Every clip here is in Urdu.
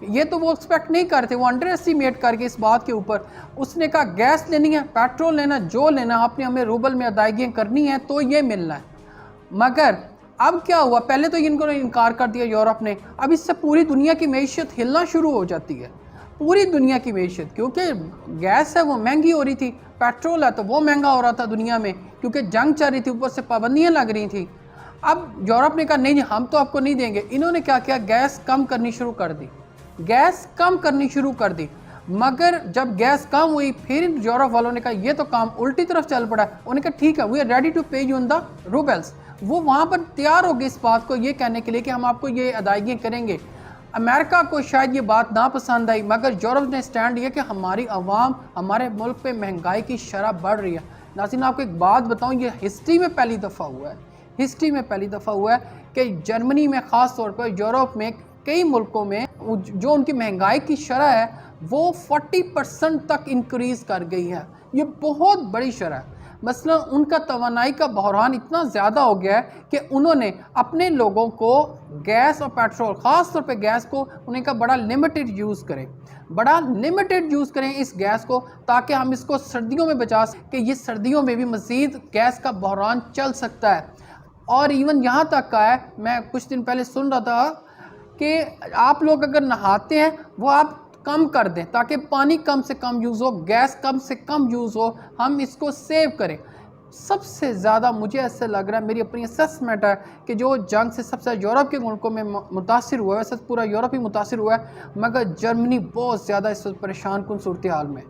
یہ تو وہ ایکسپیکٹ نہیں کرتے، وہ انڈر ایسٹیمیٹ کر کے اس بات کے اوپر اس نے کہا گیس لینی ہے، پیٹرول لینا، جو لینا آپ نے ہمیں روبل میں ادائیگیاں کرنی ہیں تو یہ ملنا ہے۔ مگر اب کیا ہوا، پہلے تو ان کو انکار کر دیا یورپ نے، اب اس سے پوری دنیا کی معیشت ہلنا شروع ہو جاتی ہے، پوری دنیا کی معیشت، کیونکہ گیس ہے وہ مہنگی ہو رہی تھی، پیٹرول ہے تو وہ مہنگا ہو رہا تھا دنیا میں، کیونکہ جنگ چل رہی تھی، اوپر سے پابندیاں لگ رہی تھیں۔ اب یورپ نے کہا نہیں ہم تو آپ کو نہیں دیں گے، انہوں نے کیا کیا، گیس کم کرنی شروع کر دی، گیس کم کرنی شروع کر دی۔ مگر جب گیس کم ہوئی پھر یورپ والوں نے کہا یہ تو کام الٹی طرف چل پڑا ہے، انہوں نے کہا ٹھیک ہے we are ready to pay you in the roubles, وہ وہاں پر تیار ہو گئے اس بات کو یہ کہنے کے لیے کہ ہم آپ کو یہ ادائیگیاں کریں گے۔ امریکہ کو شاید یہ بات نہ پسند آئی، مگر یورپ نے سٹینڈ لیا کہ ہماری عوام، ہمارے ملک پہ مہنگائی کی شرح بڑھ رہی ہے۔ ناظرین آپ کو ایک بات بتاؤں، یہ ہسٹری میں پہلی دفعہ ہوا ہے، ہسٹری میں پہلی دفعہ ہوا ہے کہ جرمنی میں خاص طور پر، یورپ میں کئی ملکوں میں جو ان کی مہنگائی کی شرح ہے وہ 40% تک انکریز کر گئی ہے، یہ بہت بڑی شرح ہے۔ مثلا ان کا توانائی کا بحران اتنا زیادہ ہو گیا ہے کہ انہوں نے اپنے لوگوں کو گیس اور پیٹرول، خاص طور پہ گیس کو انہیں کا بڑا لمیٹڈ یوز کریں، بڑا لمیٹڈ یوز کریں اس گیس کو، تاکہ ہم اس کو سردیوں میں بچا سکیں کہ یہ سردیوں میں بھی مزید گیس کا بحران چل سکتا ہے۔ اور ایون یہاں تک کا ہے، میں کچھ دن پہلے سن رہا تھا کہ آپ لوگ اگر نہاتے ہیں وہ آپ کم کر دیں تاکہ پانی کم سے کم یوز ہو، گیس کم سے کم یوز ہو، ہم اس کو سیو کریں۔ سب سے زیادہ مجھے ایسے لگ رہا ہے، میری اپنی اسیسمنٹ ہے کہ جو جنگ سے سب سے یورپ کے ملکوں میں متاثر ہوا ہے، ویسے پورا یورپ ہی متاثر ہوا ہے، مگر جرمنی بہت زیادہ اس وقت پریشان کن صورتحال میں،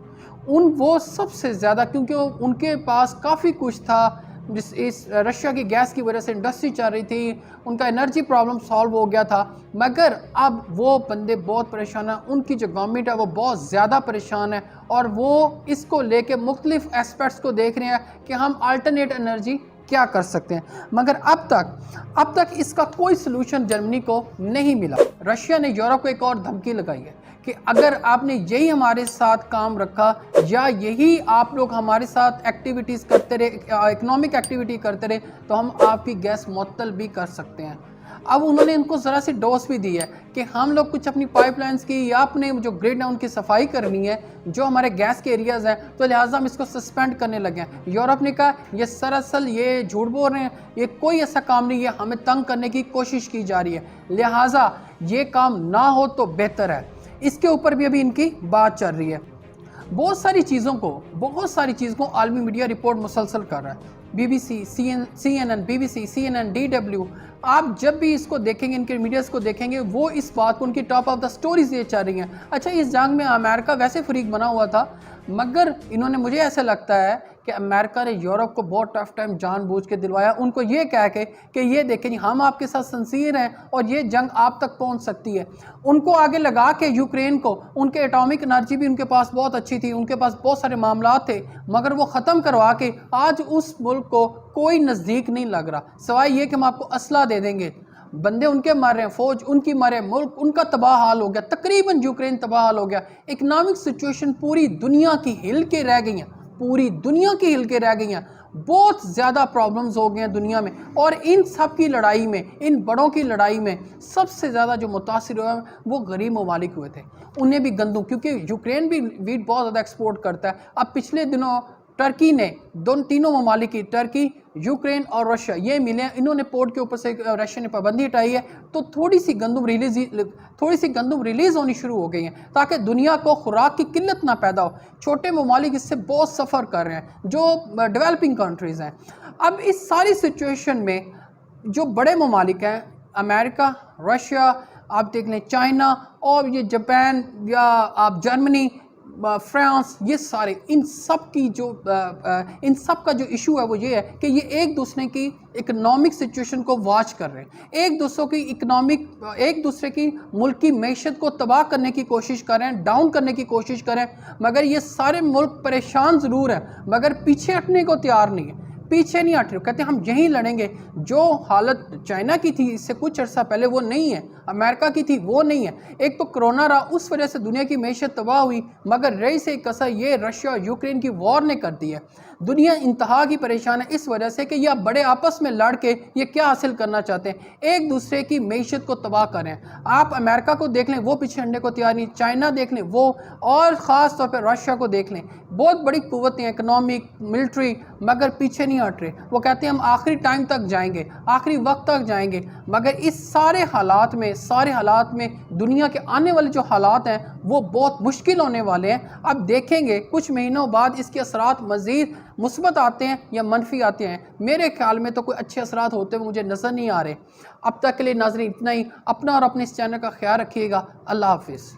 وہ سب سے زیادہ، کیونکہ ان کے پاس کافی کچھ تھا، اس رشیا کی گیس کی وجہ سے انڈسٹری چل رہی تھی، ان کا انرجی پرابلم سالو ہو گیا تھا، مگر اب وہ بندے بہت پریشان ہیں، ان کی جو گورنمنٹ ہے وہ بہت زیادہ پریشان ہے، اور وہ اس کو لے کے مختلف ایسپیکٹس کو دیکھ رہے ہیں کہ ہم الٹرنیٹ انرجی کیا کر سکتے ہیں، مگر اب تک اس کا کوئی سلوشن جرمنی کو نہیں ملا۔ رشیا نے یورپ کو ایک اور دھمکی لگائی ہے کہ اگر آپ نے یہی ہمارے ساتھ کام رکھا یا یہی آپ لوگ ہمارے ساتھ ایکٹیویٹیز کرتے رہے، اکنامک ایکٹیویٹی کرتے رہے، تو ہم آپ کی گیس معطل بھی کر سکتے ہیں۔ اب انہوں نے ان کو ذرا سی ڈوز بھی دی ہے کہ ہم لوگ کچھ اپنی پائپ لائنز کی یا اپنے جو گریڈ ہیں ان کی صفائی کرنی ہے، جو ہمارے گیس کے ایریاز ہیں، تو لہٰذا ہم اس کو سسپینڈ کرنے لگے ہیں۔ یورپ نے کہا یہ سراسل یہ جھوٹ بول رہے ہیں، یہ کوئی ایسا کام نہیں ہے، ہمیں تنگ کرنے کی کوشش کی جا رہی ہے، لہٰذا یہ کام نہ ہو تو بہتر ہے۔ اس کے اوپر بھی ابھی ان کی بات چل رہی ہے۔ بہت ساری چیزوں کو عالمی میڈیا رپورٹ مسلسل کر رہا ہے، B B C, C N N, B B C, C N N, D W, آپ جب بھی اس کو دیکھیں گے، ان کے میڈیاز کو دیکھیں گے، وہ اس بات کو ان کی ٹاپ آف دا سٹوریز یہ چل رہی ہیں۔ اچھا اس جنگ میں امریکہ ویسے فریق بنا ہوا تھا، مگر انہوں نے، مجھے ایسا لگتا ہے کہ امریکہ نے یورپ کو بہت ٹف ٹائم جان بوجھ کے دلوایا، ان کو یہ کہہ کے کہ یہ دیکھیں جی ہم آپ کے ساتھ سنسیر ہیں اور یہ جنگ آپ تک پہنچ سکتی ہے۔ ان کو آگے لگا کے یوکرین کو، ان کے ایٹامک انرجی بھی ان کے پاس بہت اچھی تھی، ان کے پاس بہت سارے معاملات تھے، مگر وہ ختم کروا کے آج اس ملک کو کوئی نزدیک نہیں لگ رہا، سوائے یہ کہ ہم آپ کو اسلحہ دے دیں گے۔ بندے ان کے مر رہے ہیں، فوج ان کی مر رہے ہیں، ملک ان کا تباہ حال ہو گیا، تقریباً یوکرین تباہ حال ہو گیا، اکنامک سچویشن پوری دنیا کی ہل کے رہ گئی ہیں، پوری دنیا کی ہل کے رہ گئی ہیں، بہت زیادہ پرابلمز ہو گئے ہیں دنیا میں، اور ان سب کی لڑائی میں، ان بڑوں کی لڑائی میں سب سے زیادہ جو متاثر ہوئے وہ غریب ممالک ہوئے تھے، انہیں بھی گندم، کیونکہ یوکرین بھی ویٹ بہت زیادہ ایکسپورٹ کرتا ہے۔ اب پچھلے دنوں ٹرکی نے تینوں ممالک کی، ٹرکی، یوکرین اور رشیا، یہ ملے، انہوں نے پورٹ کے اوپر سے رشیا نے پابندی ہٹائی ہے، تو تھوڑی سی گندم ریلیز ہونی شروع ہو گئی ہیں تاکہ دنیا کو خوراک کی قلت نہ پیدا ہو۔ چھوٹے ممالک اس سے بہت سفر کر رہے ہیں، جو ڈیولپنگ کنٹریز ہیں۔ اب اس ساری سچویشن میں جو بڑے ممالک ہیں، امریکہ، رشیا، آپ دیکھ لیں چائنا، اور یہ جاپان، یا آپ جرمنی، فرانس، یہ سارے ان سب کا جو ایشو ہے وہ یہ ہے کہ یہ ایک دوسرے کی اکنامک سچویشن کو واچ کر رہے ہیں، ایک دوسرے کی ملک کی معیشت کو تباہ کرنے کی کوشش کر رہے ہیں، ڈاؤن کرنے کی کوشش کر رہے ہیں، مگر یہ سارے ملک پریشان ضرور ہیں، مگر پیچھے ہٹنے کو تیار نہیں ہے، پیچھے نہیں ہٹ رہے، کہتے ہیں ہم یہیں لڑیں گے۔ جو حالت چائنا کی تھی اس سے کچھ عرصہ پہلے وہ نہیں ہے، امریکہ کی تھی وہ نہیں ہے۔ ایک تو کرونا رہا، اس وجہ سے دنیا کی معیشت تباہ ہوئی، مگر رہی سے ایک اثر یہ رشیا اور یوکرین کی وار نے کر دی ہے۔ دنیا انتہا کی پریشان ہے اس وجہ سے کہ یہ بڑے آپس میں لڑ کے یہ کیا حاصل کرنا چاہتے ہیں، ایک دوسرے کی معیشت کو تباہ کریں۔ آپ امریکہ کو دیکھ لیں، وہ پیچھے ہٹنے کو تیار نہیں، چائنا دیکھ لیں وہ، اور خاص طور پہ رشیا کو دیکھ لیں، بہت بڑی قوتیں ہیں، اکنامک، ملٹری، مگر پیچھے نہیں ہٹ رہے۔ وہ کہتے ہیں ہم آخری ٹائم تک جائیں گے، آخری وقت تک جائیں گے، مگر اس سارے حالات میں دنیا کے آنے والے جو حالات ہیں وہ بہت مشکل ہونے والے ہیں۔ اب دیکھیں گے کچھ مہینوں بعد اس کے اثرات مزید مثبت آتے ہیں یا منفی آتے ہیں۔ میرے خیال میں تو کوئی اچھے اثرات ہوتے ہوئے مجھے نظر نہیں آ رہے۔ اب تک کے لیے ناظرین اتنا ہی، اپنا اور اپنے اس چینل کا خیال رکھیے گا۔ اللہ حافظ۔